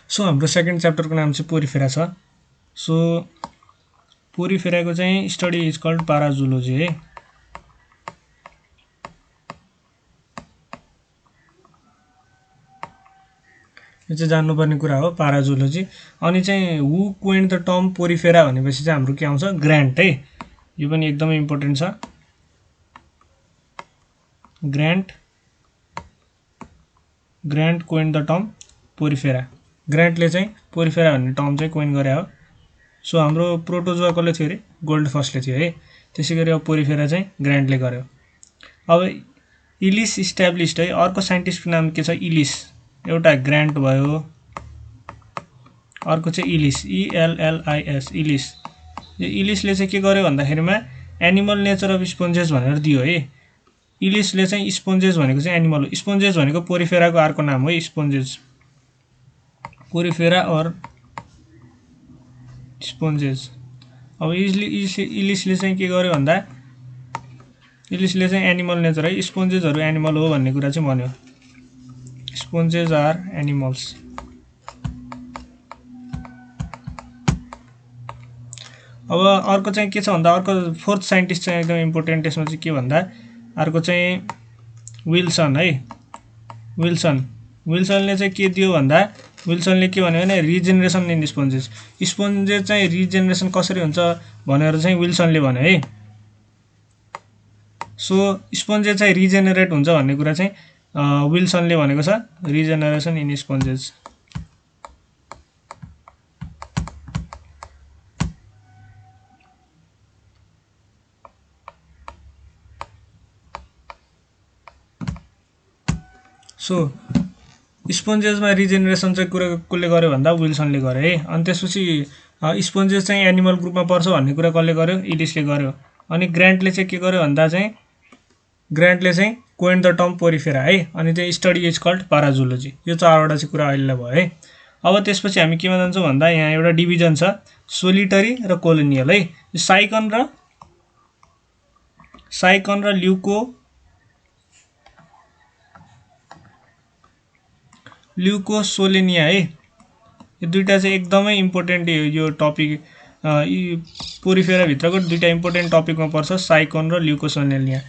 So हाम्रो second च्याप्टरको नाम चाहिँ पोरिफेरा छ। सो पोरिफेराको चाहिँ स्टडी इज कल्ड पाराजुलोजी है। यो चाहिँ जान्नुपर्ने कुरा हो पाराजुलोजी। अनि चाहिँ हु कोइन्ड द टर्म पोरिफेरा भनेपछि चाहिँ हाम्रो के आउँछ, ग्रान्ट है। यो पनि एकदमै इम्पोर्टेन्ट छ। Grant coined the term Porifera. ग्रान्टले चाहिँ पोरिफेरा भन्ने टर्म चाहिँ कोइन गरे हो। सो हाम्रो प्रोटोजोआ कसले थियो अरे, गोल्डफस्टले थियो है। त्यसै गरी अब पोरिफेरा चाहिँ ग्रान्टले गर्यो। अब इलिस इस्ट्याब्लिस्ड है। अर्को साइन्टिस्टको नाम के छ, इलिस। एउटा ग्रान्ट भयो, अर्को चाहिँ इलिस, इएलएलआइएस, इलिस। यो इलिसले चाहिँ के गर्यो भन्दाखेरिमा एनिमल नेचर अफ स्पोन्जेस भनेर दियो है। इलिसले चाहिँ स्पोन्जेस भनेको चाहिँ एनिमल हो। स्पोन्जेस भनेको पोरिफेराको अर्को नाम हो, स्पोन्जेस, पोरिफेरा और स्पोन्जेस। अब इलिसले चाहिँ के गर्यो भन्दा, इलिसले चाहिँ एनिमल नेचर है, स्पोन्जेसहरू एनिमल हो भन्ने कुरा चाहिँ भन्यो। स्पोन्जेस आर एनिमल्स। अब अर्को चाहिँ के छ भन्दा, अर्को फोर्थ साइन्टिस्ट चाहिँ एकदम इम्पोर्टेन्ट यसमा चाहिँ के भन्दा, अर्को चाहिँ विल्सन है। विल्सनले चाहिँ के दियो भन्दा, विल्सनले के भन्यो भने रिजेनेरेसन इन स्पोन्जेस। स्पोन्जेस चाहिँ रिजेनेरेसन कसरी हुन्छ भनेर चाहिँ विल्सनले भन्यो है। सो स्पोन्जेस चाहिँ रिजेनेरेट हुन्छ भन्ने कुरा चाहिँ विल्सनले भनेको छ, रिजेनेरेसन इन स्पोन्जेस। सो स्पोन्जेसमा रिजेनेरेसन चाहिँ कुरा कसले गर्यो भन्दा विल्सनले गर्यो है। अनि त्यसपछि स्पोन्जेस चाहिँ एनिमल ग्रुपमा पर्छ भन्ने कुरा कसले गर्यो, इलिसले गर्यो। अनि ग्रान्टले चाहिँ के गर्यो भन्दा चाहिँ, ग्रान्टले चाहिँ कोइन्ड द टर्म पोरिफेरा है। अनि चाहिँ स्टडी इज कल्ड पाराजुलोजी। यो चारवटा चाहिँ कुरा अहिले भयो है। अब त्यसपछि हामी केमा जान्छौँ भन्दा, यहाँ एउटा डिभिजन छ, सोलिटरी र कोलोनियल है। साइकन र ल्युकोसोलेनिया है। यो दुईटा चाहिँ एकदमै इम्पोर्टेन्ट यो टपिक, पोरिफेराभित्रको दुईटा इम्पोर्टेन्ट टपिकमा पर्छ, साइकन र ल्युकोसोलेनिया।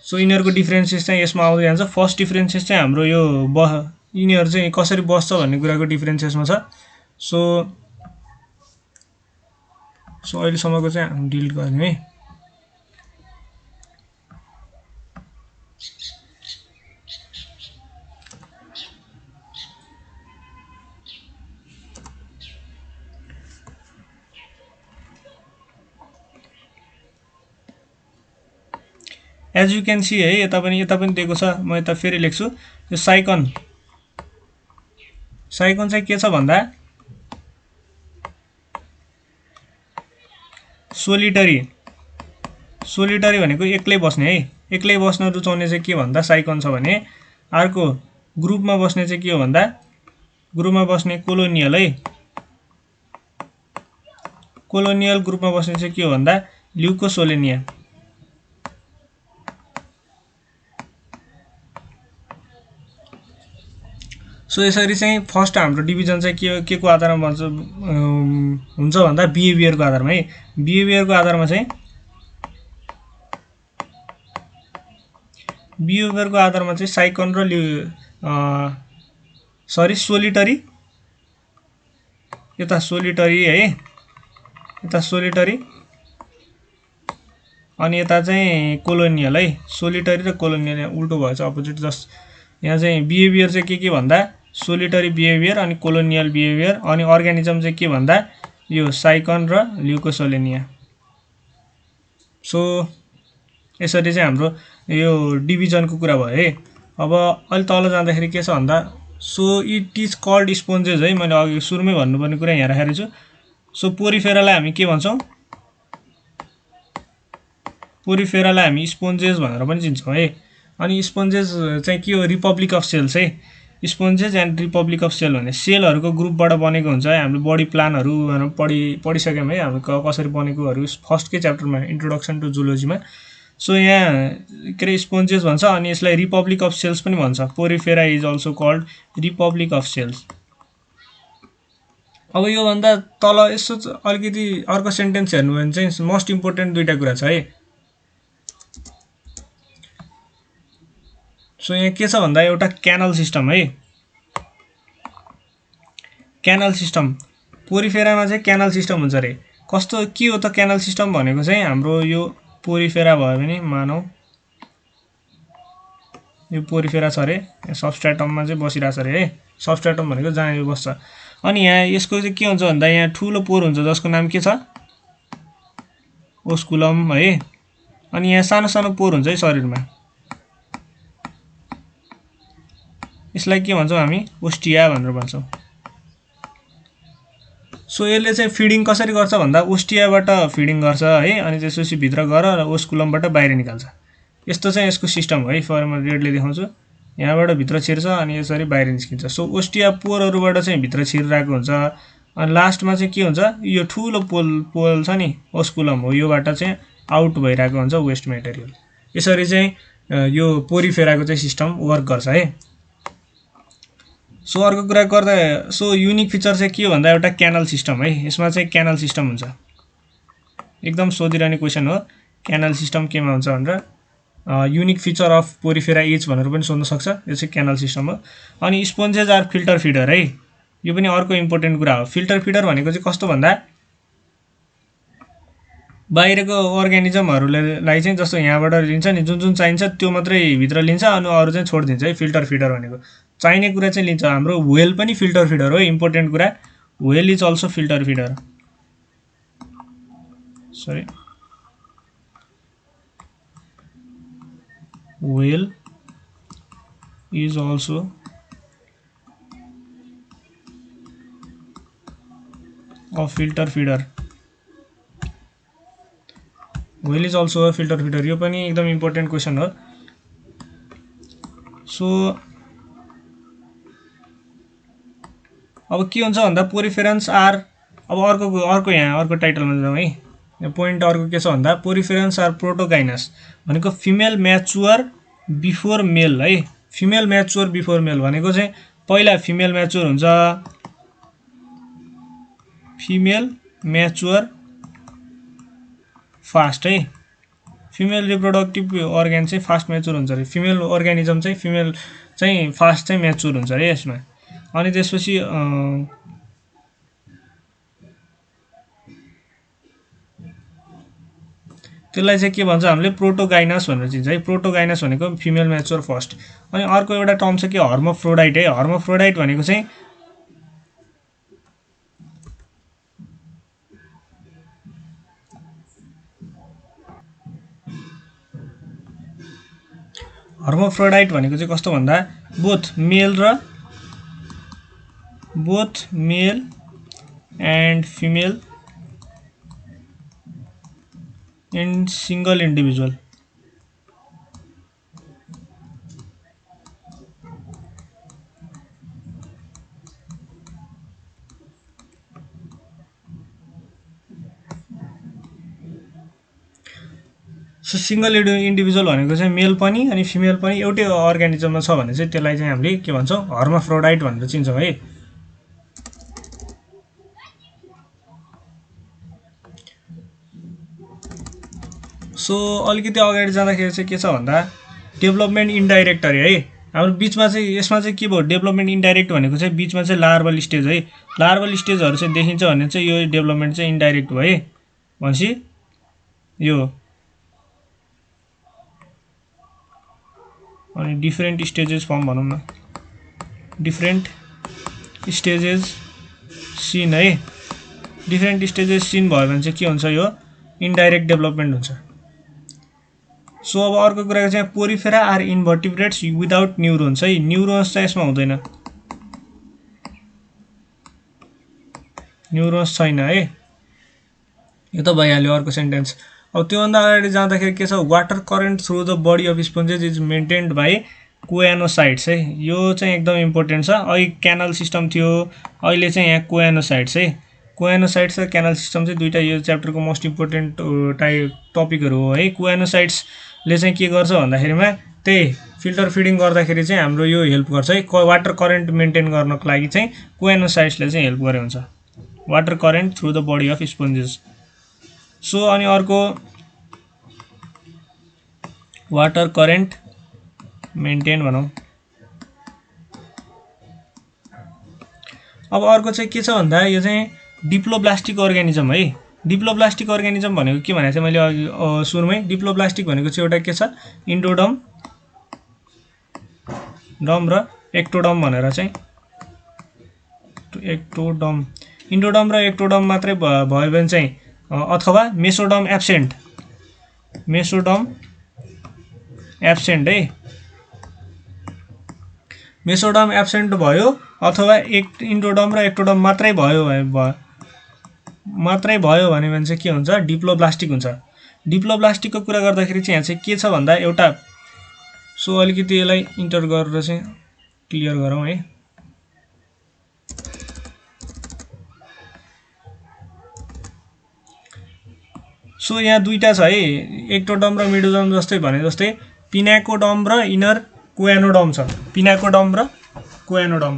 सो यिनीहरूको डिफ्रेन्सेस चाहिँ यसमा आउँदै जान्छ। फर्स्ट डिफ्रेन्सेस चाहिँ हाम्रो यो यिनीहरू चाहिँ कसरी बस्छ भन्ने कुराको डिफ्रेन्सेसमा छ। सो अहिलेसम्मको चाहिँ हामी डिलिट गरिदिउँ है। एज यु क्यान सी है, यता पनि दिएको छ। म यता फेरि लेख्छु। यो साइकन चाहिँ के छ भन्दा, सोलिटरी भनेको एक्लै बस्ने है। एक्लै बस्न रुचाउने चाहिँ के भन्दा साइकन छ भने, अर्को ग्रुपमा बस्ने चाहिँ के हो भन्दा, ग्रुपमा बस्ने कोलोनियल है। कोलोनियल ग्रुपमा बस्ने चाहिँ के हो भन्दा ल्युकोसोलेनिया। सो यसरी चाहिँ फर्स्ट हाम्रो डिभिजन चाहिँ के को आधारमा हुन्छ भन्दा, बिहेभियरको आधारमा है। बिहेभियरको आधारमा चाहिँ साइकन र सोलिटरी, यता सोलिटरी है, यता सोलिटरी, अनि यता चाहिँ कोलोनियल है। सोलिटरी र कोलोनियल उल्टो भएछ, अपोजिट। जस्ट यहाँ चाहिँ बिहेभियर चाहिँ के भन्दा, सोलिटरी बिहेभियर अनि कोलोनियल बिहेभियर। अनि अर्गानिजम चाहिँ के भन्दा, यो साइकन र ल्युकोसोलेनिया। सो यसरी चाहिँ हाम्रो यो डिभिजनको कुरा भयो है। अब अहिले तल जाँदाखेरि के छ भन्दा, सो इट इज कल्ड स्पोन्जेस है। मैले अघि सुरुमै भन्नुपर्ने कुरा यहाँ राखेको छु। सो पोरिफेरालाई हामी के भन्छौँ, पोरिफेरालाई हामी स्पोन्जेस भनेर पनि चिन्छौँ है। अनि स्पोन्जेस चाहिँ के हो, रिपब्लिक अफ सेल्स है। स्पोन्जेस एन्ड रिपब्लिक अफ सेल भने सेलहरूको ग्रुपबाट बनेको हुन्छ है। हाम्रो बडी प्लानहरू पढिसक्यौँ है, हाम्रो कसरी बनेकोहरू फर्स्टकै च्याप्टरमा, इन्ट्रोडक्सन टु जुलोजीमा। सो यहाँ के अरे स्पोन्जेस भन्छ, अनि यसलाई रिपब्लिक अफ सेल्स पनि भन्छ। Porifera is also called republic of cells. अब योभन्दा तल यसो अलिकति अर्को सेन्टेन्स हेर्नु भने चाहिँ मोस्ट इम्पोर्टेन्ट दुईटा कुरा छ है। सो यहाँ के छ भन्दा एउटा क्यानल सिस्टम है, क्यानल सिस्टम पोरिफेरामा चाहिँ क्यानल सिस्टम हुन्छ अरे। कस्तो के हो त क्यानल सिस्टम भनेको चाहिँ हाम्रो यो पोरिफेरा भयो भने मानौ यो पोरिफेरा छ अरे, सबस्ट्राटममा चाहिँ बसिरहेछ अरे है। सबस्ट्राटम भनेको जहाँ यो बस्छ। अनि यहाँ यसको चाहिँ के हुन्छ भन्दा यहाँ ठुलो पोर हुन्छ जसको नाम के छ ओस्कुलम है। अनि यहाँ सानो सानो पोर हुन्छ है शरीरमा, यसलाई के भन्छौँ हामी ओस्टिया भनेर भन्छौँ। सो यसले चाहिँ फिडिङ कसरी गर्छ भन्दा ओस्टियाबाट फिडिङ गर्छ है, अनि त्यसपछि भित्र गएर ओस्कुलमबाट बाहिर निकाल्छ। यस्तो चाहिँ यसको सिस्टम हो है। फरमा रेडले देखाउँछु, यहाँबाट भित्र छिर्छ अनि यसरी बाहिर निस्किन्छ। सो ओस्टिया पोरहरूबाट चाहिँ भित्र छिरिरहेको हुन्छ। अनि लास्टमा चाहिँ के हुन्छ यो ठुलो पोल छ नि ओस्कुलम हो, योबाट चाहिँ आउट भइरहेको हुन्छ वेस्ट मेटेरियल। यसरी चाहिँ यो पोरिफेराको चाहिँ सिस्टम वर्क गर्छ है। सो अर्को कुरा गर्दा सो युनिक फिचर चाहिँ के हो भन्दा एउटा क्यानल सिस्टम है। यसमा चाहिँ क्यानल सिस्टम हुन्छ, एकदम सोधिरहने क्वेसन हो क्यानल सिस्टम केमा हुन्छ भनेर। Unique feature of Porifera is भनेर पनि सोध्न सक्छ, यो चाहिँ क्यानल सिस्टम हो। अनि स्पोन्जेस आर फिल्टर फिडर है, यो पनि अर्को इम्पोर्टेन्ट कुरा हो। फिल्टर फिडर भनेको चाहिँ कस्तो भन्दा बाहिरको अर्ग्यानिजमहरूलाई चाहिँ जस्तो यहाँबाट लिन्छ नि जुन जुन चाहिन्छ त्यो मात्रै भित्र लिन्छ, अनि अरू चाहिँ छोडिदिन्छ है। फिल्टर फिडर भनेको चाहिने कुरा चाहिँ लिन्छ। हाम्रो व्हेल पनि फिल्टर फिडर हो, इम्पोर्टेन्ट कुरा। Whale is also filter feeder, sorry whale is also a filter feeder, whale is also a filter feeder, यो पनि एकदम इम्पोर्टेन्ट क्वेसन हो। सो अब के हुन्छ भन्दा पोरिफेरन्स आर, अब अर्को यहाँ अर्को टाइटलमा जाउँ है। यहाँ पोइन्ट अर्को के छ भन्दा पोरिफेरन्स आर प्रोटोगाइनस भनेको फिमेल म्याचुअर बिफोर मेल है। फिमेल म्याचुअर बिफोर मेल भनेको चाहिँ पहिला फिमेल म्याचुअर हुन्छ, फिमेल म्याचुअर फास्ट है। फिमेल रिप्रोडक्टिभ अर्ग्यान चाहिँ फास्ट म्याचुर हुन्छ अरे, फिमेल अर्ग्यानिजम चाहिँ फिमेल चाहिँ फास्ट चाहिँ म्याचुर हुन्छ अरे यसमा। अनि त्यसपछि त्यसलाई चाहिँ के भन्छ हामीले प्रोटोगाइनस भनेर चिन्छ है। प्रोटोगाइनस भनेको फिमेल म्याचुर फर्स्ट। अनि अर्को एउटा टर्म छ के हर्मोफ्रोडाइट है। हर्मोफ्रोडाइट भनेको चाहिँ कस्तो भन्दा both male and female in single individual. So single individual भनेको चाहिँ मेल पनि अनि फिमेल पनि एउटै अर्ग्यानिजममा छ भने चाहिँ त्यसलाई चाहिँ हामीले के भन्छौँ हर्मोफ्रोडाइट भनेर चिन्छौँ है। सो अलिकति अगाडि जाँदाखेरि चाहिँ के छ भन्दा डेभलपमेन्ट इन्डाइरेक्ट अरे है। हाम्रो बिचमा चाहिँ यसमा चाहिँ के भयो डेभलपमेन्ट इन्डाइरेक्ट भनेको चाहिँ बिचमा चाहिँ लार्भल स्टेज है। लार्भल स्टेजहरू चाहिँ देखिन्छ भने चाहिँ यो डेभलपमेन्ट चाहिँ इन्डाइरेक्ट भयो है। भनेपछि यो अनि डिफरेन्ट स्टेजेस फर्म भनौँ न, डिफरेन्ट स्टेजेस सिन है। डिफरेन्ट स्टेजेस सिन भयो भने चाहिँ के हुन्छ यो इन्डाइरेक्ट डेभलपमेन्ट हुन्छ। सो अब अर्को कुरा चाहिँ पोरिफेरा आर इन्भर्टिब्रेट्स विदाउट न्युरोन्स है। न्युरोन्स चाहिँ यसमा हुँदैन, न्युरोन्स छैन है। यो त भइहाल्यो अर्को सेन्टेन्स। अब त्योभन्दा अगाडि जाँदाखेरि के छ water current through the body of sponges is maintained by choanocytes है। यो चाहिँ एकदम इम्पोर्टेन्ट छ। अघि क्यानल सिस्टम थियो, अहिले चाहिँ यहाँ कोएनोसाइट्स है। कोएनोसाइट्स र क्यानल सिस्टम चाहिँ दुईटा यो च्याप्टरको मोस्ट इम्पोर्टेन्ट टपिकहरू हो है। कोएनोसाइट्सले चाहिँ के गर्छ भन्दाखेरिमा त्यही फिल्टर फिडिङ गर्दाखेरि चाहिँ हाम्रो यो हेल्प गर्छ है। वाटर करेन्ट मेन्टेन गर्नको लागि चाहिँ कोएनोसाइट्सले चाहिँ हेल्प गरे हुन्छ। Water current through the body of sponges. So अनि अर्को वाटर करेन्ट मेन्टेन भनौँ। अब अर्को चाहिँ के छ भन्दा यो चाहिँ डिप्लोब्लास्टिक अर्गानिजम है। डिप्लोब्लास्टिक अर्गानिजम भनेको के भनेको चाहिँ मैले अघि सुरुमै डिप्लोब्लास्टिक भनेको चाहिँ एउटा के छ इन्डोडम डम र एक्टोडम भनेर चाहिँ एक्टोडम इन्डोडम र एक्टोडम मात्रै भयो भने चाहिँ अथवा मेसोडम एब्सेन्ट है मेसोडम एब्सेन्ट भयो अथवा इन्डोडम र एक्टोडम मात्रै भयो भने चाहिँ के हुन्छ डिप्लोब्लास्टिक हुन्छ। डिप्लोब्लास्टिकको कुरा गर्दाखेरि चाहिँ यहाँ चाहिँ के छ भन्दा एउटा सो अलिकति यसलाई इन्टर गरेर चाहिँ क्लियर गरौँ है। सो यहाँ दुईटा छ है एक्टोडम र मेडोडम जस्तै भने जस्तै पिनाकोडम र इनर कोएनोडम छ। पिनाकोडम र कोएनोडम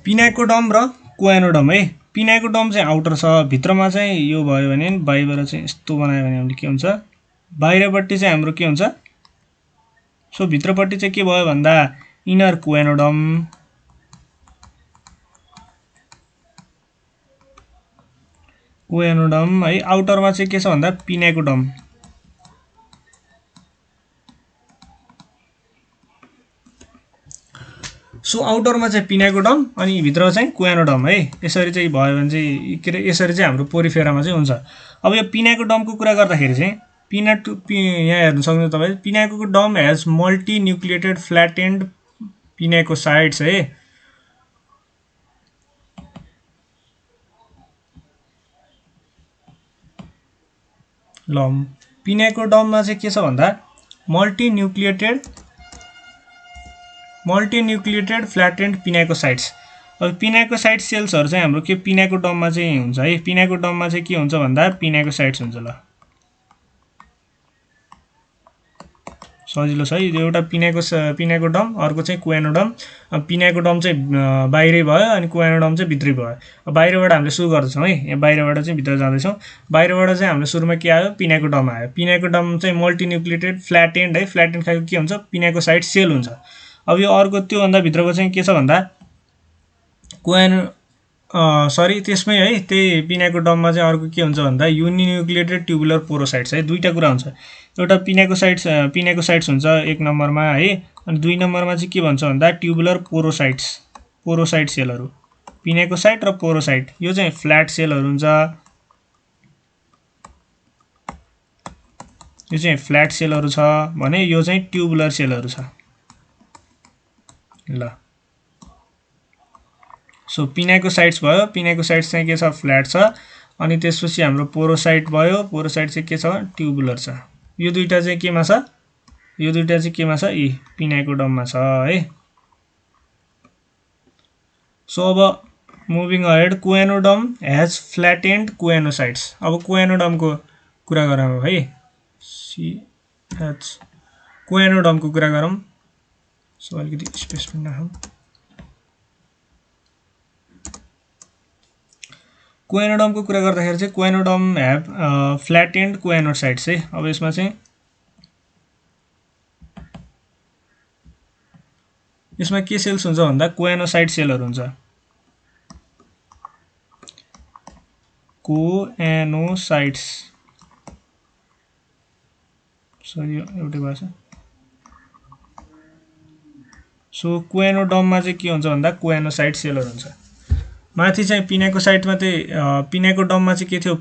पिनाकोडम र कोएनोडम है। पिनाकोडम चाहिँ आउटर छ, भित्रमा चाहिँ यो भयो भने बाहिरबाट चाहिँ यस्तो बनायो भने हामीले के हुन्छ बाहिरपट्टि चाहिँ हाम्रो के हुन्छ सो भित्रपट्टि चाहिँ के भयो भन्दा इनर कोएनोडम है। आउटरमा चाहिँ के छ भन्दा पिनाकोडम। सो आउटरमा चाहिँ पिनाकोडम अनि भित्र चाहिँ कोएनोडम है। यसरी चाहिँ भयो भने चाहिँ के अरे यसरी चाहिँ हाम्रो पोरिफेरामा चाहिँ हुन्छ। अब यो पिनाकोडमको कुरा गर्दाखेरि चाहिँ यहाँ हेर्न सक्नुहुन्छ तपाईँ पिनाकोडम हेज मल्टी न्युक्लिएटेड फ्ल्याटेन्ड पिनाकोसाइट्स है। ल पिनाकोडममा चाहिँ के छ भन्दा मल्टी न्युक्लिएटेड फ्ल्याटेन्ड पिनाकोसाइट्स। अब पिनाकोसाइट सेल्सहरू चाहिँ हाम्रो के पिनाकोडममा चाहिँ हुन्छ है। पिनाकोडममा चाहिँ के हुन्छ भन्दा पिनाकोसाइट्स हुन्छ। ल सजिलो छ है यो एउटा पिनाकोडम अर्को चाहिँ कोएनोडम। पिनाकोडम चाहिँ बाहिरै भयो अनि कोएनोडम चाहिँ भित्रै भयो। बाहिरबाट हामीले सुरु गर्दैछौँ है, यहाँ बाहिरबाट चाहिँ भित्र जाँदैछौँ। बाहिरबाट चाहिँ हाम्रो सुरुमा के आयो पिनाकोडम आयो। पिनाकोडम चाहिँ मल्टिन्युक्लिएटेड फ्ल्याटेन्ड है। फ्ल्याटेन्ड खालको के हुन्छ पिनाकोसाइट सेल हुन्छ। अब यो अर्को त्योभन्दा भित्रको चाहिँ के छ भन्दा त्यसमै है त्यही पिनाकोडममा चाहिँ अर्को के हुन्छ भन्दा युनिन्युक्लिएटेड ट्युबुलर पोरोसाइट्स है। दुईटा कुरा हुन्छ, एउटा पिनाकोसाइट्स हुन्छ एक नम्बरमा है अनि दुई नम्बरमा चाहिँ के भन्छ भन्दा ट्युबुलर पोरोसाइट सेलहरू। पिनाकोसाइट र पोरोसाइट यो चाहिँ फ्ल्याट सेलहरू हुन्छ। यो चाहिँ फ्ल्याट सेलहरू छ भने यो चाहिँ ट्युबुलर सेलहरू छ। ल सो पिनाकोसाइट्स भयो, पिनाकोसाइट्स चाहिँ के छ फ्ल्याट छ अनि त्यसपछि हाम्रो पोरोसाइट भयो, पोरोसाइट चाहिँ के छ ट्युबुलर छ। यो दुईटा चाहिँ केमा छ यी पिनाकोडममा छ है। सो अब मुभिङ अहेड कोएनोडम हेज फ्ल्याटेन्ड कोएनोसाइट्स। अब कोएनोडमको कुरा गरौँ है कोएनोडमको कुरा गरौँ। सो अलिकति स्पेस पनि राखौँ। कोएनोडमको कुरा गर्दाखेरि चाहिँ कोएनोडम हेभ फ्ल्याटेन्ड कोएनोसाइट्स है। अब यसमा चाहिँ यसमा के सेल्स हुन्छ भन्दा कोएनोसाइट सेलहरू हुन्छ। कोएनोसाइट्स सरी एउटै भाषा। सो कोएनोडममा चाहिँ के हुन्छ भन्दा कोएनोसाइट सेलहरू हुन्छ। माथि चाहिँ पिनाकोसाइटमा चाहिँ पिनाकोडममा चाहिँ के थियो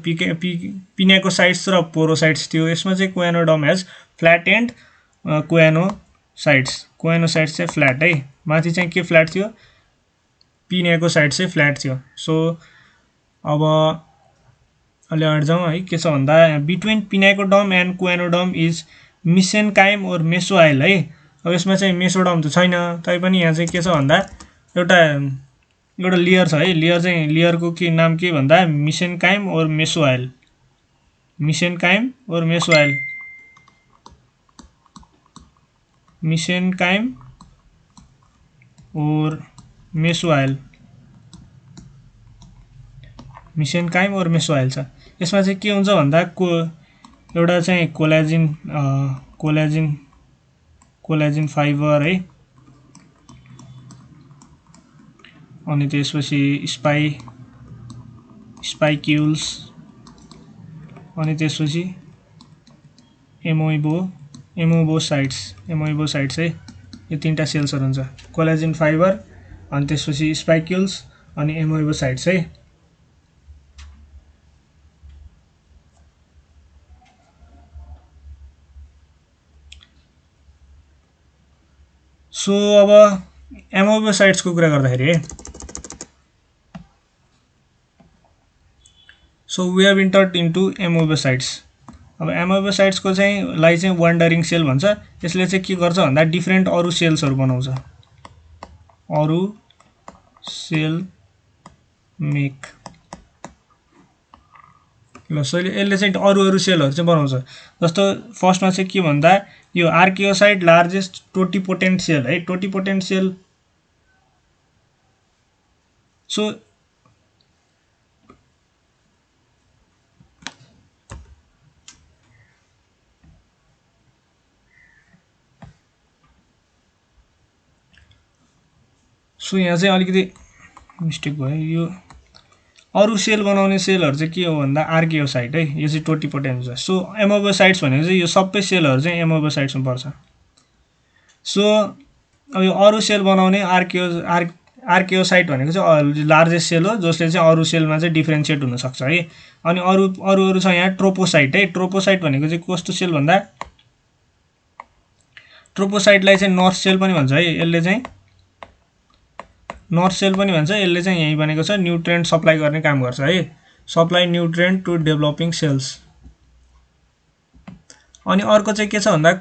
पिनाकोसाइट्स र पोरोसाइट्स थियो। यसमा चाहिँ कोएनोडम हेज फ्ल्याटेन्ड कोएनोसाइट्स चाहिँ फ्ल्याट है। माथि चाहिँ के फ्ल्याट थियो पिनाकोसाइट चाहिँ फ्ल्याट थियो। सो अब अलि अगाडि जाउँ है। के छ भन्दा बिट्विन पिनाकोडम एन्ड कोएनोडम इज मिसेन्काइम ओर मेसोआइल है। अब यसमा चाहिँ मेसोडम त छैन तैपनि यहाँ चाहिँ के छ भन्दा एउटा लेयर छ है। लेयरको के नाम के भन्दा मिसेन्काइम ओर मेसोआइल। मिसेन्काइम और मेसोआइल, मिसेन्काइम और मेसोआइल छ। यसमा चाहिँ के हुन्छ भन्दा एउटा चाहिँ कोलाजिन फाइबर है, अनि त्यसपछि स्पाइक्युल्स, अनि त्यसपछि एमोइबोसाइट्स है, यो तीनटा सेल्सहरु हुन्छ। कोलाजिन फाइबर, अनि त्यसपछि स्पाइक्युल्स, अनि एमोइबोसाइट्स है। सो अब एमोइबोसाइट्सको कुरा गर्दाखेरि so we have entered into amoebocytes. अब एमोइबोसाइट्सको चाहिँ वान्डरिङ सेल भन्छ। यसले चाहिँ के गर्छ भन्दा डिफ्रेन्ट अरु सेल्सहरु बनाउँछ, अरु सेल मेक। ल यसले चाहिँ अरु सेलहरु चाहिँ बनाउँछ। जस्तो फर्स्टमा चाहिँ के भन्दा यो आर्कियोसाइट लार्जेस्ट टोटिपोटेन्ट सेल है, टोटिपोटेन्ट सेल। सो यहाँ चाहिँ अलिकति मिस्टेक भयो। यो अरु सेल बनाउने सेलहरु चाहिँ के हो भन्दा आर्कियोसाइट है, यो चाहिँ टोटिपोटेन्ट हुन्छ। सो एमोइबोसाइट्स भनेको चाहिँ यो सबै सेलहरु चाहिँ एमोइबोसाइट्समा पर्छ। सो अब यो अरु सेल बनाउने आर्कियोसाइट भनेको चाहिँ लार्जेस्ट सेल हो, जसले चाहिँ अरु सेलमा चाहिँ डिफरेन्शिएट हुन सक्छ है। अनि अरु छ यहाँ ट्रोपोसाइट है। ट्रोपोसाइट भनेको चाहिँ कस्तो सेल भन्दा ट्रोपोसाइटलाई चाहिँ नर्थ सेल पनि भन्छ है। यसले चाहिँ नर्थ सेल पनि भन्छ। यसले चाहिँ यही बनेको छ, न्युट्रिएन्ट सप्लाई गर्ने काम गर्छ है, supply nutrient to developing sales. अनि अर्को चाहिँ के छ भन्दा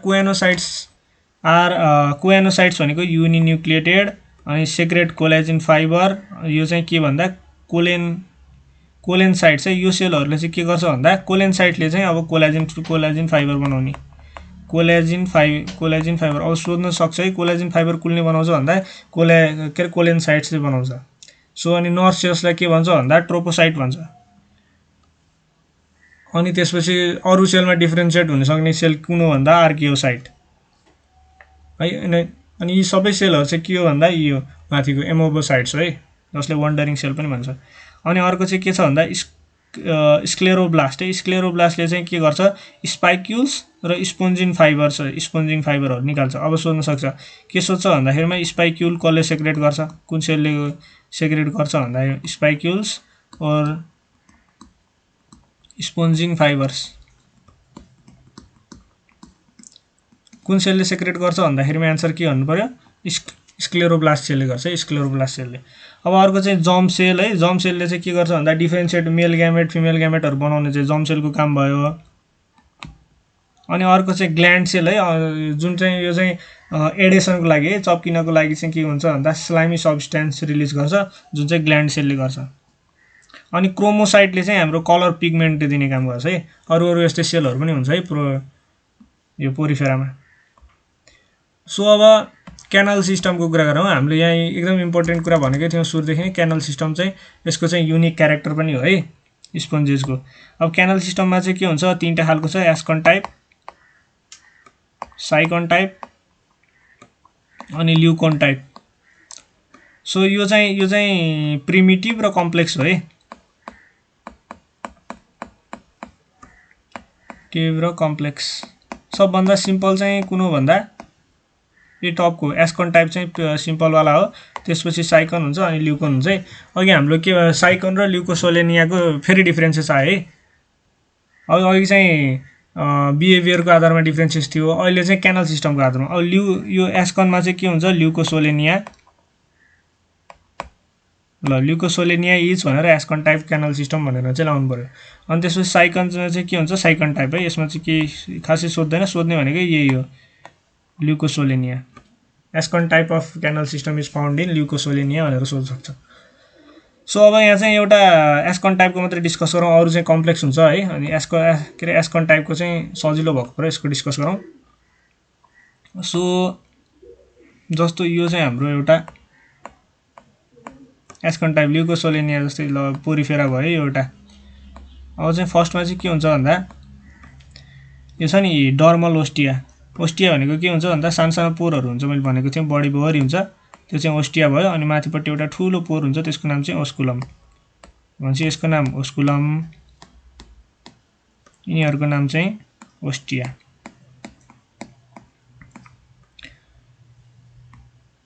कोएनोसाइट्स भनेको युनिन्युक्लिएटेड अनि सेक्रेट कोलाजिन फाइबर। यो चाहिँ के भन्दा कोलेन साइट्स है। यो सेलहरुले चाहिँ के गर्छ भन्दा कोलेन साइटले चाहिँ अब कोलाजिन फाइबर बनाउने, कोलाजिन फाइबर। अब सोध्न सक्छ है कोलाजिन फाइबर कुनले बनाउँछ भन्दा कोलेन साइट्सले बनाउँछ। सो अनि नर्थ सेल्सलाई के भन्छ भन्दा ट्रोपोसाइट भन्छ। अनि त्यसपछि अरु सेलमा डिफरेन्शिएट हुन सक्ने सेल कुन हो भन्दा आर्कियोसाइट है। अनि यी सबै सेलहरु चाहिँ के हो भन्दा यो माथिको एमोइबोसाइट्स है, जसले वन्डरिङ सेल पनि भन्छ। अनि अर्को चाहिँ के छ भन्दा स्क्लेरोब्लास्ट है। स्क्लेरोब्लास्टले चाहिँ के गर्छ, स्पाइक्युल्स र स्पोन्जिन फाइबरहरु निकाल्छ। अब सोध्न सक्छ के सोध्छ भन्दाखेरिमा स्पाइक्युल कसले सेक्रेट गर्छ, कुन सेलले सेक्रेट गर्छ भन्दा स्पाइक्युल्स और स्पोन्जिन फाइबर्स कुन सेलले सेक्रेट गर्छ भन्दाखेरिमा एन्सर के भन्नु पर्यो, स्क्लेरोब्लास्ट सेलले गर्छ, स्क्लेरोब्लास्ट सेलले। अब अर्को चाहिँ जर्म सेल है। जर्म सेलले चाहिँ के गर्छ भन्दा डिफरेन्शिएट मेल ग्यामेट फिमेल ग्यामेटहरु बनाउने चाहिँ जर्म सेलको काम भयो। अनि अर्को चाहिँ ग्ल्यान्ड सेल है, जुन चाहिँ यो चाहिँ एडेसनको लागि है, चप्किनको लागि चाहिँ के हुन्छ भन्दा स्लाइमी सब्स्टेन्स रिलिज गर्छ, जुन चाहिँ ग्ल्यान्ड सेलले गर्छ। अनि क्रोमोसाइटले चाहिँ हाम्रो कलर पिगमेन्ट दिने काम गर्छ है। अरु यस्तै सेलहरु पनि हुन्छ है यो पोरिफेरामा। सो अब क्यानल सिस्टमको कुरा गरौँ। हामीले यहाँ एकदम इम्पोर्टेन्ट कुरा भनेकै थियौँ सुरुदेखि नै, क्यानल सिस्टम चाहिँ यसको चाहिँ युनिक क्यारेक्टर पनि हो है स्पोन्जेसको। अब क्यानल सिस्टममा चाहिँ के हुन्छ, तीनटा खालको छ, एस्कन टाइप, साइकन टाइप अनि ल्युकोन टाइप। सो यो चाहिँ प्रिमिटिभ र कम्प्लेक्स हो है, प्रिमिटिभ र कम्प्लेक्स। सबभन्दा सिम्पल चाहिँ कुन हो भन्दा यो टपको एस्कन टाइप चाहिँ सिम्पल वाला हो, त्यसपछि साइकन हुन्छ अनि ल्युकोन हुन्छ है। अघि हाम्रो के साइकन र ल्युकोसोलेनियाको फेरि डिफरेन्सेस आयो है। अघि चाहिँ बिहेभियरको आधारमा डिफरेन्सेस थियो, अहिले चाहिँ क्यानल सिस्टमको आधारमा। अब यो एस्कनमा चाहिँ के हुन्छ, ल्युकोसोलेनिया ल्युकोसोलेनिया इज भनेर एस्कन टाइप क्यानल सिस्टम भनेर चाहिँ लाउनु पर्यो। अनि त्यसपछि साइकन चाहिँ के हुन्छ, साइकन टाइप है। यसमा चाहिँ केही खासै सोध्दैन, सोध्ने भनेको यही हो, leucosolenia. Ascon type of canal system is found in leucosolenia भनेर सोध्न सक्छ। सो अब यहाँ चाहिँ एउटा एस्कन टाइपको मात्रै डिस्कस गरौँ, अरु चाहिँ कम्प्लेक्स हुन्छ है। अनि एस्कन टाइपको चाहिँ सजिलो भएको भएर यसको डिस्कस गरौँ। सो जस्तो यो चाहिँ हाम्रो एउटा एस्कन टाइप ल्युकोसोलेनिया जस्तै ल पोरिफेरा भयो एउटा। अब चाहिँ फर्स्टमा चाहिँ के हुन्छ भन्दा यो छ नि डर्मल ओस्टिया। ओस्टिया भनेको के हुन्छ भन्दा सानो सानो पोरहरू हुन्छ, मैले भनेको थिएँ बडी भरि हुन्छ, त्यो चाहिँ ओस्टिया भयो। अनि माथिपट्टि एउटा ठुलो पोर हुन्छ, त्यसको नाम चाहिँ ओस्कुलम भन्छ, यसको नाम ओस्कुलम, यिनीहरूको नाम चाहिँ ओस्टिया।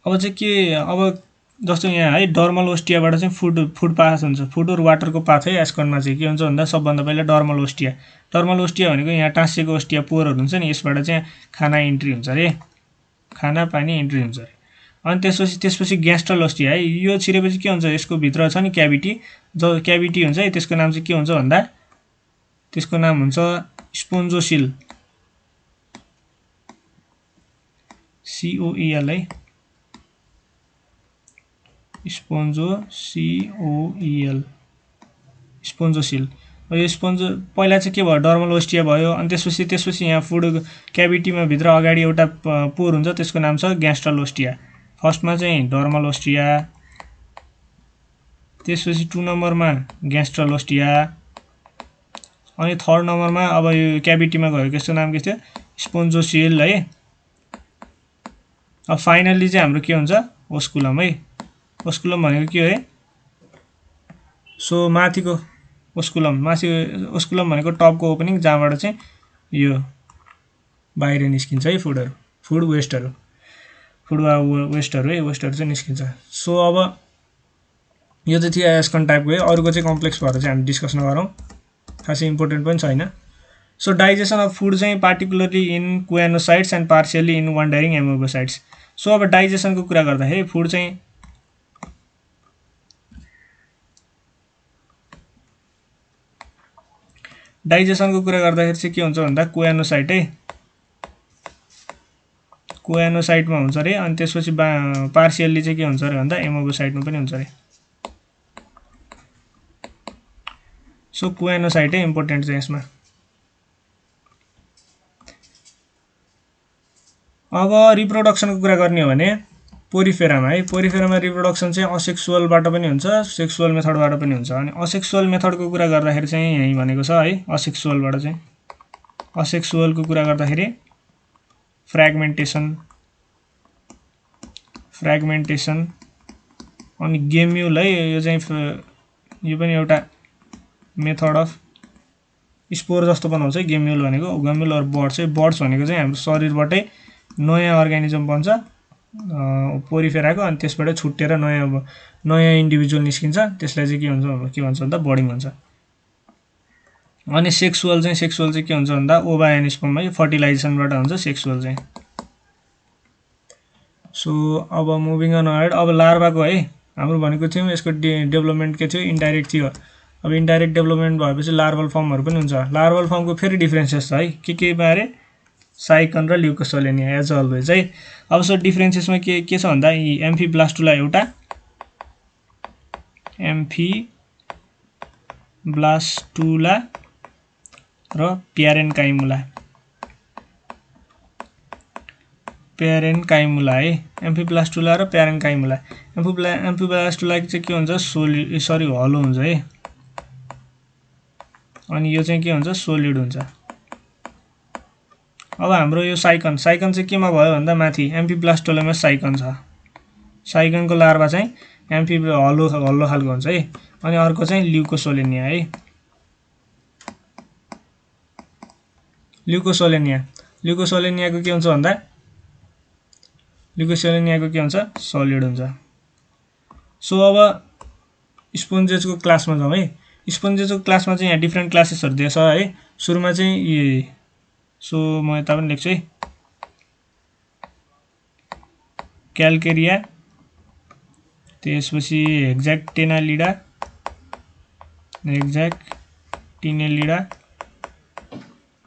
अब चाहिँ के, अब जस्तो यहाँ है डर्मल ओस्टियाबाट चाहिँ फुड पास हुन्छ, फुड और वाटरको पाथ है एस्कनमा चाहिँ के हुन्छ भन्दा सबभन्दा पहिला डर्मल ओस्टिया। डर्मल ओस्टिया भनेको यहाँ टाँसिएको ओस्टिया पोरहरू हुन्छ नि, यसबाट चाहिँ खाना इन्ट्री हुन्छ अरे, खाना पानी इन्ट्री हुन्छ अरे। अनि त्यसपछि ग्यास्ट्रल ओस्टिया है, यो छिरेपछि के हुन्छ, यसको भित्र छ नि क्याभिटी, जो क्याभिटी हुन्छ है त्यसको नाम चाहिँ के हुन्छ भन्दा त्यसको नाम हुन्छ स्पोन्जोसिल, COEL है, स्पोन्जोसिल, स्पोन्जोसिल। यो स्पोन्जो पहिला चाहिँ के भयो, डर्मल ओस्टिया भयो। अनि त्यसपछि यहाँ फुड क्याभिटीमा भित्र अगाडि एउटा पोर हुन्छ, त्यसको नाम छ ग्यास्ट्रल ओस्टिया। फर्स्टमा चाहिँ डर्मल ओस्टिया, त्यसपछि 2 नम्बरमा ग्यास्ट्रल ओस्टिया, अनि 3rd नम्बरमा अब यो क्याभिटीमा गयो, यसको नाम के थियो, स्पोन्जोसिल है। अब फाइनल्ली चाहिँ हाम्रो के हुन्छ, ओस्कुलम है। ओस्कुलम भनेको के हो है, सो माथिको ओस्कुलम, ओस्कुलम भनेको टपको ओपनिङ, जहाँबाट चाहिँ यो बाहिर निस्किन्छ है फुड वेस्टहरू है, वेस्टहरू चाहिँ निस्किन्छ। सो अब यो चाहिँ थियो एस्कन टाइपको है। अरूको चाहिँ कम्प्लेक्स भएर चाहिँ हामी डिस्कस नगरौँ, खासै इम्पोर्टेन्ट पनि छैन। सो डाइजेसन अफ फुड चाहिँ particularly in choanocytes and partially in wandering amoebocytes. So अब डाइजेसनको कुरा गर्दाखेरि फुड चाहिँ के हुन्छ भन्दा कुएनोसाइट है, कुएनोसाइटमा हुन्छ अरे। अनि त्यसपछि पार्सियल्ली चाहिँ के हुन्छ अरे भन्दा एमोबोसाइटमा पनि हुन्छ अरे। सो कुएनोसाइट है इम्पोर्टेन्ट चाहिँ यसमा। अब रिप्रोडक्सनको कुरा गर्ने हो भने पोरिफेरामा है, पोरिफेरामा रिप्रोडक्सन चाहिँ असेक्सुअलबाट पनि हुन्छ, सेक्सुअल मेथडबाट पनि हुन्छ। अनि असेक्सुअल मेथडको कुरा गर्दाखेरि चाहिँ यही भनेको छ है, असेक्सुअलबाट चाहिँ, असेक्सुअलको कुरा गर्दाखेरि फ्र्यागमेन्टेसन अनि गेम्युल है, यो चाहिँ यो पनि एउटा मेथड अफ स्पोर जस्तो बनाउँछ है गेम्युल भनेको। गेम्युल और बर्ड्स है, बर्ड्स भनेको चाहिँ हाम्रो शरीरबाटै नयाँ अर्गानिजम बन्छ पोरिफेराको, अनि त्यसबाट छुट्टेर नयाँ इन्डिभिजुअल निस्किन्छ, त्यसलाई चाहिँ के भन्छ भन्दा बर्डिङ भन्छ। अनि सेक्सुअल चाहिँ के हुन्छ भन्दा ओभा एन्ड स्पर्म है, फर्टिलाइजेसनबाट हुन्छ सेक्सुअल चाहिँ। सो अब मुभिङ अन अहेड, अब लार्भाको है, हाम्रो भनेको थियौँ यसको डेभलपमेन्ट के थियो, इन्डाइरेक्ट थियो। अब इन्डाइरेक्ट डेभलपमेन्ट भएपछि लार्भल फर्महरू पनि हुन्छ। लार्भल फर्मको फेरि डिफ्रेन्सेस छ है, के बारे, साइकन र ल्युकोसोलेनिया एज अलवेज है। अब सो डिफ्रेन्सेसमा के छ भन्दा एम्फीब्लास्टुला एउटा, एम्फीब्लास्टुला र प्यारेन्काइमुला है, एम्फीब्लास्टुला र प्यारेन्काइमुला। एम्फीब्लास्टुला चाहिँ के हुन्छ, हलो हुन्छ है, अनि यो चाहिँ के हुन्छ, सोलिड हुन्छ। अब हाम्रो यो साइकन चाहिँ केमा भयो भन्दा माथि एम्फीब्लास्टुलामा साइकन छ, साइकनको लार्भा चाहिँ हल्लो खालको हुन्छ है। अनि अर्को चाहिँ ल्युकोसोलेनिया है, ल्युकोसोलेनियाको के हुन्छ भन्दा सलिड हुन्छ। सो अब स्पोन्जेसको क्लासमा जाउँ है। स्पोन्जेसको क्लासमा चाहिँ यहाँ डिफ्रेन्ट क्लासेसहरू दिएछ है। सुरुमा चाहिँ सो म यता पनि लेख्छु है, क्याल्केरिया, त्यसपछि हेक्जाक्टिनेलिडा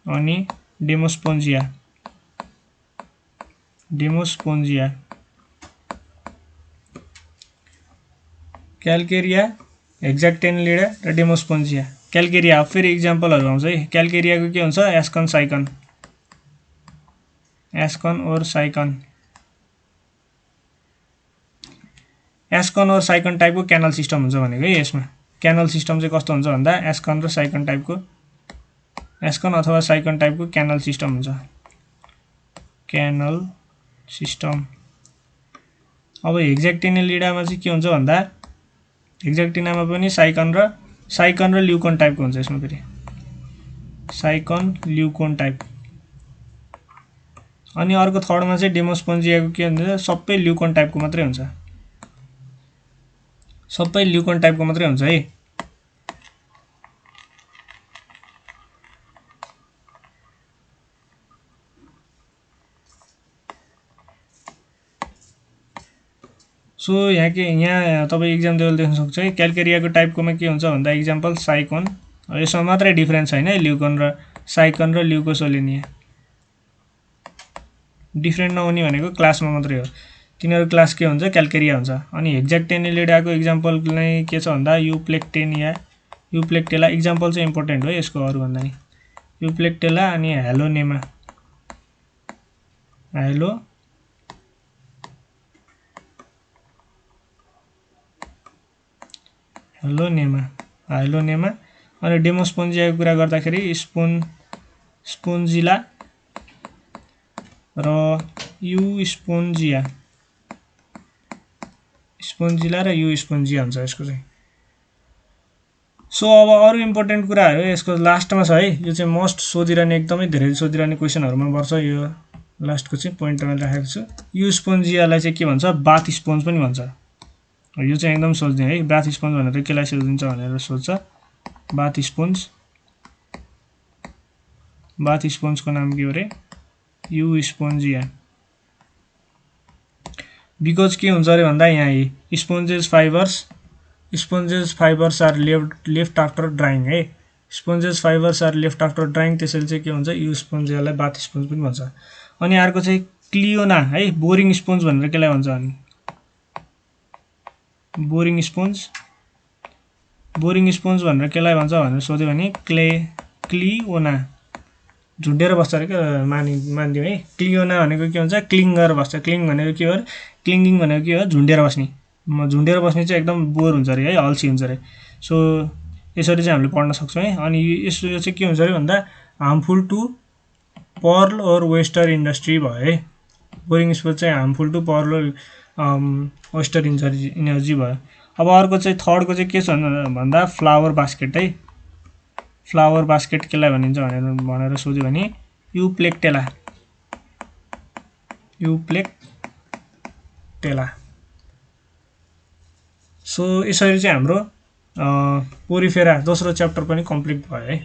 अनि डेमोस्पोन्जिया, क्याल्केरिया, हेक्जाक्टिनेलिडा र डेमोस्पोन्जिया। क्याल्केरिया फेरि इक्जाम्पलहरू आउँछ है। क्याल्केरियाको के हुन्छ, एस्कन और साइकन। एस्कन और साइकन टाइपको क्यानल सिस्टम हुन्छ भनेको है। यसमा क्यानल सिस्टम चाहिँ कस्तो हुन्छ भन्दा एस्कन र साइकन टाइपको, एस्कन अथवा साइकन टाइपको क्यानल सिस्टम हुन्छ, क्यानल सिस्टम। अब हेक्साक्टिनेलिडामा चाहिँ के हुन्छ भन्दा हेक्साक्टिनामा पनि साइकन र ल्युकोन टाइपको हुन्छ। यसमा फेरि साइकन ल्युकोन टाइप। अनि अर्को थर्डमा चाहिँ डेमोस्पोन्जियाको के हुन्छ, सबै ल्युकोन टाइपको मात्रै हुन्छ, सबै ल्युकोन टाइपको मात्रै हुन्छ है। सो यहाँ तपाईँ इक्जाम लेभल देख्न सक्छ है। क्याल्केरियाको टाइपकोमा के हुन्छ भन्दा इक्जाम्पल साइकोन, यसमा मात्रै डिफरेन्स छैन है, ल्युकोन र साइकन र ल्युकोसोलेनिया। डिफरेन्ट नहुने भनेको क्लासमा मात्रै हो, तिनीहरू क्लास के हुन्छ, क्याल्केरिया हुन्छ। अनि हेक्साक्टिनेलिडाको इक्जाम्पल नै के छ भन्दा युप्लेक्टेनिया, युप्लेक्टेला इक्जाम्पल चाहिँ इम्पोर्टेन्ट हो यसको अरूभन्दा नि। युप्लेक्टेला अनि हेलोनेमा, हेलोनेमा। अनि डेमोस्पोन्जियाको कुरा गर्दाखेरि स्पोन्जिला र युस्पोन्जिया, स्पोन्जिला र युस्पोन्जिया हुन्छ यसको चाहिँ। सो अब अरू इम्पोर्टेन्ट कुराहरू यसको लास्टमा छ है। यो चाहिँ मोस्ट सोधिरहने, एकदमै धेरै सोधिरहने क्वेसनहरूमा पर्छ। यो लास्टको चाहिँ पोइन्टमा राखेको छु। युस्पोन्जियालाई चाहिँ के भन्छ, बाथ स्पोन्ज पनि भन्छ। यो चाहिँ एकदम सोच्ने है, बाथ स्पोन्ज भनेर केलाई सोधिन्छ भनेर सोध्छ। बाथ स्पोन्ज, बाथ स्पोन्जको नाम के हो रे, युस्पोन्जिया। बिकज के हुन्छ अरे भन्दा यहाँ sponges fibres are left after drying है। Sponges fibres are left after drying, त्यसैले चाहिँ के हुन्छ, युस्पोन्जियालाई बाथ स्पोन्ज पनि भन्छ। अनि अर्को चाहिँ क्लियोना है, बोरिङ स्पोन्ज भनेर केलाई भन्छ भने, बोरिङ स्पोन्ज भनेर केलाई भन्छ भनेर सोध्यो भने क्लियोना, झुन्डेर बस्छ अरे क्या मानिदियो है। क्लियोना भनेको के हुन्छ, क्लिङ्गर बस्छ। क्लिङ भनेको के हो, क्लिङ्गिङ भनेको के हो, झुन्डेर बस्ने। झुन्डेर बस्ने चाहिँ एकदम बोर हुन्छ अरे है, अल्छी हुन्छ अरे। सो यसरी चाहिँ हामीले पढ्न सक्छौँ है। अनि यो चाहिँ के हुन्छ अरे भन्दा harmful to pearl oyster industry भयो है। बोरिङ स्पोन्ज चाहिँ harmful to pearl oyster energy भयो। अब अर्को चाहिँ थर्डको चाहिँ के छ भन्दा फ्लावर बास्केट है। फ्लावर बास्केट केलाई भनिन्छ भनेर सोध्यो भने युप्लेक्टेला, युप्लेक्टेला। सो यसरी चाहिँ हाम्रो पोरिफेरा दोस्रो च्याप्टर पनि कम्प्लिट भयो है।